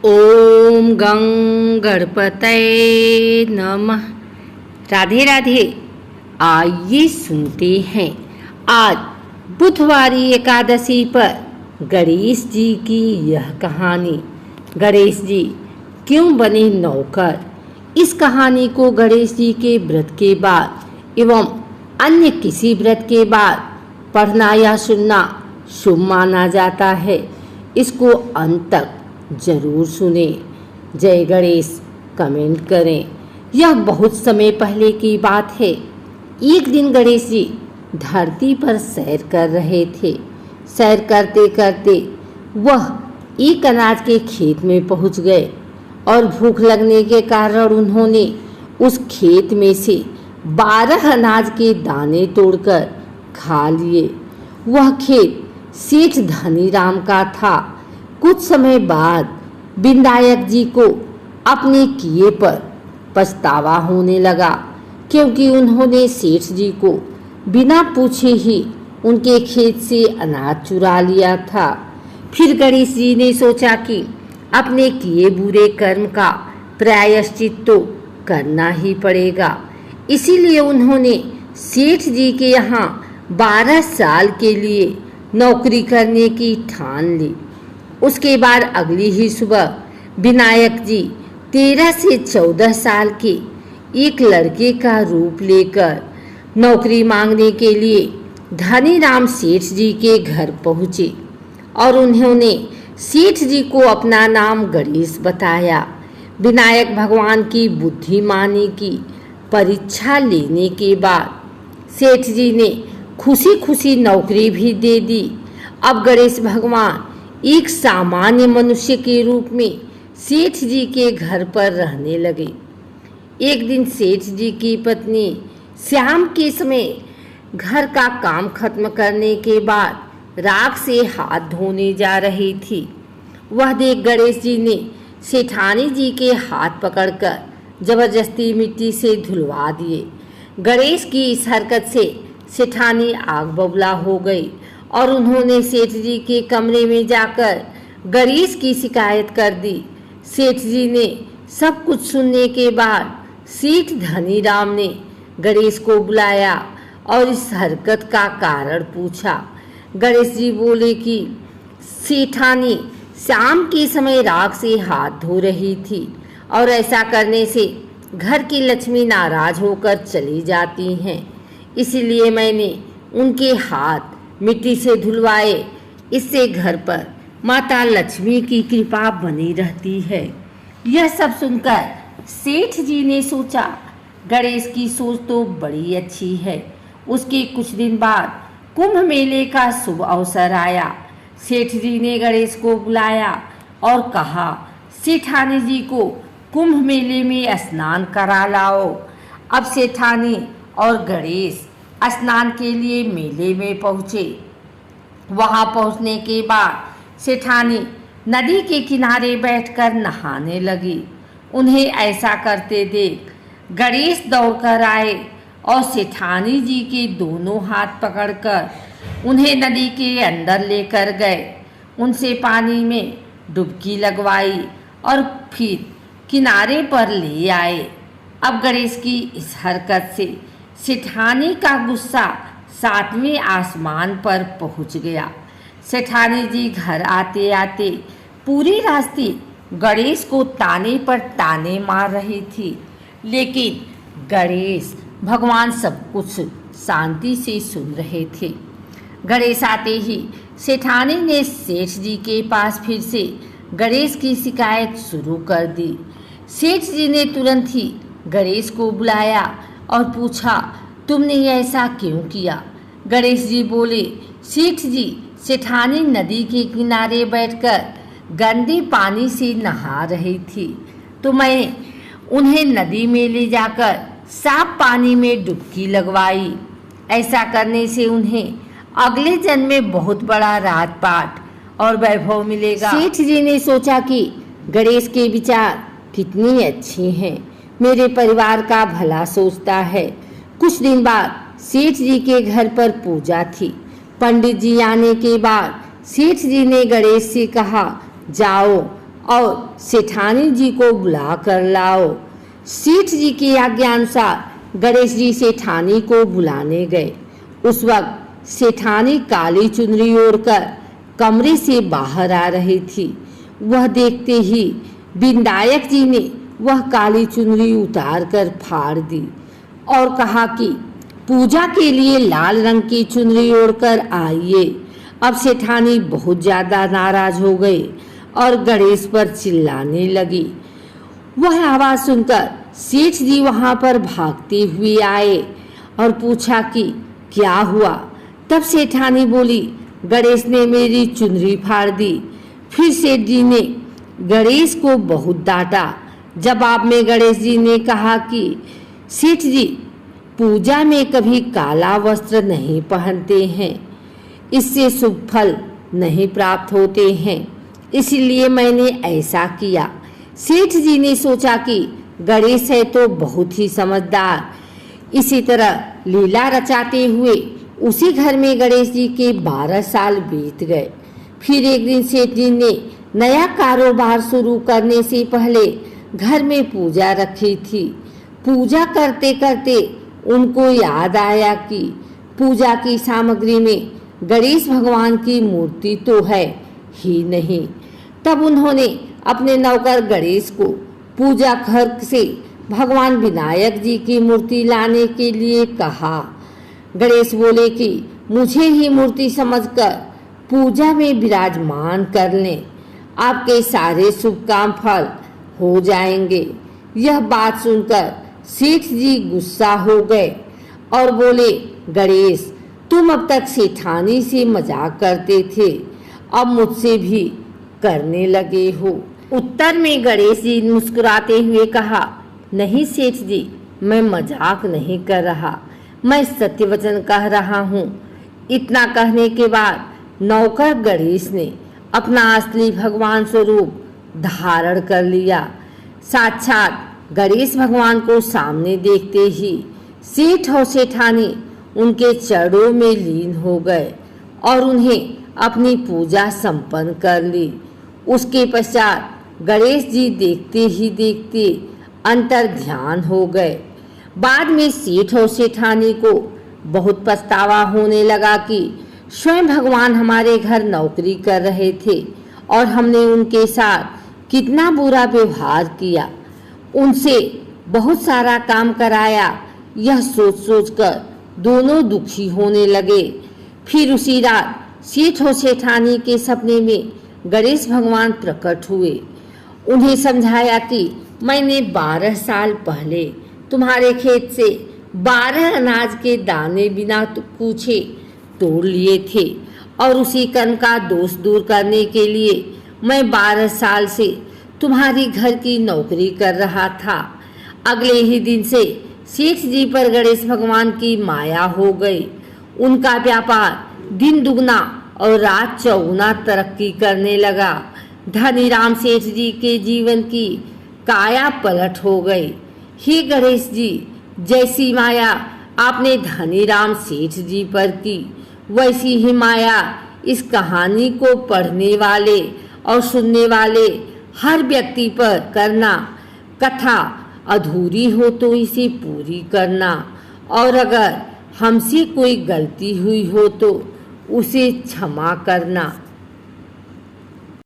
ओम गं गणपतये नमः। राधे राधे। आइए सुनते हैं आज बुधवारी एकादशी पर गणेश जी की यह कहानी। गणेश जी क्यों बने नौकर। इस कहानी को गणेश जी के व्रत के बाद एवं अन्य किसी व्रत के बाद पढ़ना या सुनना शुभ माना जाता है। इसको अंत तक जरूर सुने। जय गणेश कमेंट करें। यह बहुत समय पहले की बात है। एक दिन गणेश जी धरती पर सैर कर रहे थे। सैर करते करते वह एक अनाज के खेत में पहुंच गए और भूख लगने के कारण उन्होंने उस खेत में से 12 अनाज के दाने तोड़कर खा लिए। वह खेत सेठ धनीराम का था। कुछ समय बाद विनायक जी को अपने किए पर पछतावा होने लगा, क्योंकि उन्होंने सेठ जी को बिना पूछे ही उनके खेत से अनाज चुरा लिया था। फिर गणेश जी ने सोचा कि अपने किए बुरे कर्म का प्रायश्चित तो करना ही पड़ेगा। इसीलिए उन्होंने सेठ जी के यहाँ 12 साल के लिए नौकरी करने की ठान ली। उसके बाद अगली ही सुबह विनायक जी 13 से 14 साल के एक लड़के का रूप लेकर नौकरी मांगने के लिए धनीराम सेठ जी के घर पहुँचे और उन्होंने सेठ जी को अपना नाम गणेश बताया। विनायक भगवान की बुद्धिमानी की परीक्षा लेने के बाद सेठ जी ने खुशी खुशी नौकरी भी दे दी। अब गणेश भगवान एक सामान्य मनुष्य के रूप में सेठ जी के घर पर रहने लगे। एक दिन सेठ जी की पत्नी शाम के समय घर का काम खत्म करने के बाद राख से हाथ धोने जा रही थी। वह देख गणेश जी ने सेठानी जी के हाथ पकड़कर जबरदस्ती मिट्टी से धुलवा दिए। गणेश की इस हरकत से सेठानी आग बबूला हो गई और उन्होंने सेठ जी के कमरे में जाकर गणेश की शिकायत कर दी। सेठ जी ने सब कुछ सुनने के बाद सेठ धनीराम ने गणेश को बुलाया और इस हरकत का कारण पूछा। गणेश जी बोले कि सेठानी शाम के समय राख से हाथ धो रही थी और ऐसा करने से घर की लक्ष्मी नाराज होकर चली जाती हैं। इसीलिए मैंने उनके हाथ मिट्टी से धुलवाए। इससे घर पर माता लक्ष्मी की कृपा बनी रहती है। यह सब सुनकर सेठ जी ने सोचा गणेश की सोच तो बड़ी अच्छी है। उसके कुछ दिन बाद कुंभ मेले का शुभ अवसर आया। सेठ जी ने गणेश को बुलाया और कहा, सेठानी जी को कुंभ मेले में स्नान करा लाओ। अब सेठानी और गणेश स्नान के लिए मेले में पहुँचे। वहाँ पहुँचने के बाद सेठानी नदी के किनारे बैठकर नहाने लगी। उन्हें ऐसा करते देख गणेश दौड़कर आए और सेठानी जी के दोनों हाथ पकड़कर उन्हें नदी के अंदर लेकर गए। उनसे पानी में डुबकी लगवाई और फिर किनारे पर ले आए। अब गणेश की इस हरकत से सेठानी का गुस्सा 7वें आसमान पर पहुंच गया। सेठानी जी घर आते आते पूरे रास्ते गणेश को ताने पर ताने मार रही थी, लेकिन गणेश भगवान सब कुछ शांति से सुन रहे थे। गणेश आते ही सेठानी ने सेठ जी के पास फिर से गणेश की शिकायत शुरू कर दी। सेठ जी ने तुरंत ही गणेश को बुलाया और पूछा, तुमने ऐसा क्यों किया। गणेश जी बोले, सेठ जी सेठानी नदी के किनारे बैठकर गंदे पानी से नहा रही थी, तो मैं उन्हें नदी में ले जाकर साफ पानी में डुबकी लगवाई। ऐसा करने से उन्हें अगले जन्म में बहुत बड़ा राजपाट और वैभव मिलेगा। सेठ जी ने सोचा कि गणेश के विचार कितनी अच्छे हैं, मेरे परिवार का भला सोचता है। कुछ दिन बाद सेठ जी के घर पर पूजा थी। पंडित जी आने के बाद सेठ जी ने गणेश से कहा, जाओ और सेठानी जी को बुला कर लाओ। सेठ जी की आज्ञानुसार गणेश जी सेठानी को बुलाने गए। उस वक्त सेठानी काली चुनरी ओढ़कर कमरे से बाहर आ रही थी। वह देखते ही विनायक जी ने वह काली चुनरी उतार कर फाड़ दी और कहा कि पूजा के लिए लाल रंग की चुनरी ओढ़कर आइए। अब सेठानी बहुत ज्यादा नाराज हो गई और गणेश पर चिल्लाने लगी। वह आवाज सुनकर सेठ जी वहां पर भागते हुए आए और पूछा कि क्या हुआ। तब सेठानी बोली, गणेश ने मेरी चुनरी फाड़ दी। फिर सेठ जी ने गणेश को बहुत डांटा। जवाब में गणेश जी ने कहा कि सेठ जी, पूजा में कभी काला वस्त्र नहीं पहनते हैं, इससे शुभ फल नहीं प्राप्त होते हैं, इसलिए मैंने ऐसा किया। सेठ जी ने सोचा कि गणेश है तो बहुत ही समझदार। इसी तरह लीला रचाते हुए उसी घर में गणेश जी के 12 साल बीत गए। फिर एक दिन सेठ जी ने नया कारोबार शुरू करने से पहले घर में पूजा रखी थी। पूजा करते करते उनको याद आया कि पूजा की सामग्री में गणेश भगवान की मूर्ति तो है ही नहीं। तब उन्होंने अपने नौकर गणेश को पूजा घर से भगवान विनायक जी की मूर्ति लाने के लिए कहा। गणेश बोले कि मुझे ही मूर्ति समझकर पूजा में विराजमान कर लें, आपके सारे शुभ काम फल हो जाएंगे। यह बात सुनकर सेठ जी गुस्सा हो गए और बोले, गणेश, तुम अब तक सेठानी से मजाक करते थे, अब मुझसे भी करने लगे हो। उत्तर में गणेश जी मुस्कुराते हुए कहा, नहीं सेठ जी, मैं मजाक नहीं कर रहा, मैं सत्य वचन कह रहा हूँ। इतना कहने के बाद नौकर गणेश ने अपना असली भगवान स्वरूप धारण कर लिया। साक्षात गणेश भगवान को सामने देखते ही सेठ और सेठानी उनके चरणों में लीन हो गए और उन्हें अपनी पूजा संपन्न कर ली। उसके पश्चात गणेश जी देखते ही देखते अंतर ध्यान हो गए। बाद में सेठ और सेठानी को बहुत पछतावा होने लगा कि स्वयं भगवान हमारे घर नौकरी कर रहे थे और हमने उनके साथ कितना बुरा व्यवहार किया, उनसे बहुत सारा काम कराया। यह सोच सोच कर दोनों दुखी होने लगे। फिर उसी रात सेठ और सेठानी के सपने में गणेश भगवान प्रकट हुए। उन्हें समझाया कि मैंने 12 साल पहले तुम्हारे खेत से 12 अनाज के दाने बिना पूछे तोड़ लिए थे और उसी कर्म का दोष दूर करने के लिए मैं 12 साल से तुम्हारी घर की नौकरी कर रहा था। अगले ही दिन से सेठ जी पर गणेश भगवान की माया हो गई। उनका व्यापार दिन दुगना और रात चौगुना तरक्की करने लगा। धनीराम सेठ जी के जीवन की काया पलट हो गई। हे गणेश जी, जैसी माया आपने धनीराम सेठ जी पर की, वैसी ही माया इस कहानी को पढ़ने वाले और सुनने वाले हर व्यक्ति पर करना। कथा अधूरी हो तो इसे पूरी करना और अगर हमसे कोई गलती हुई हो तो उसे क्षमा करना।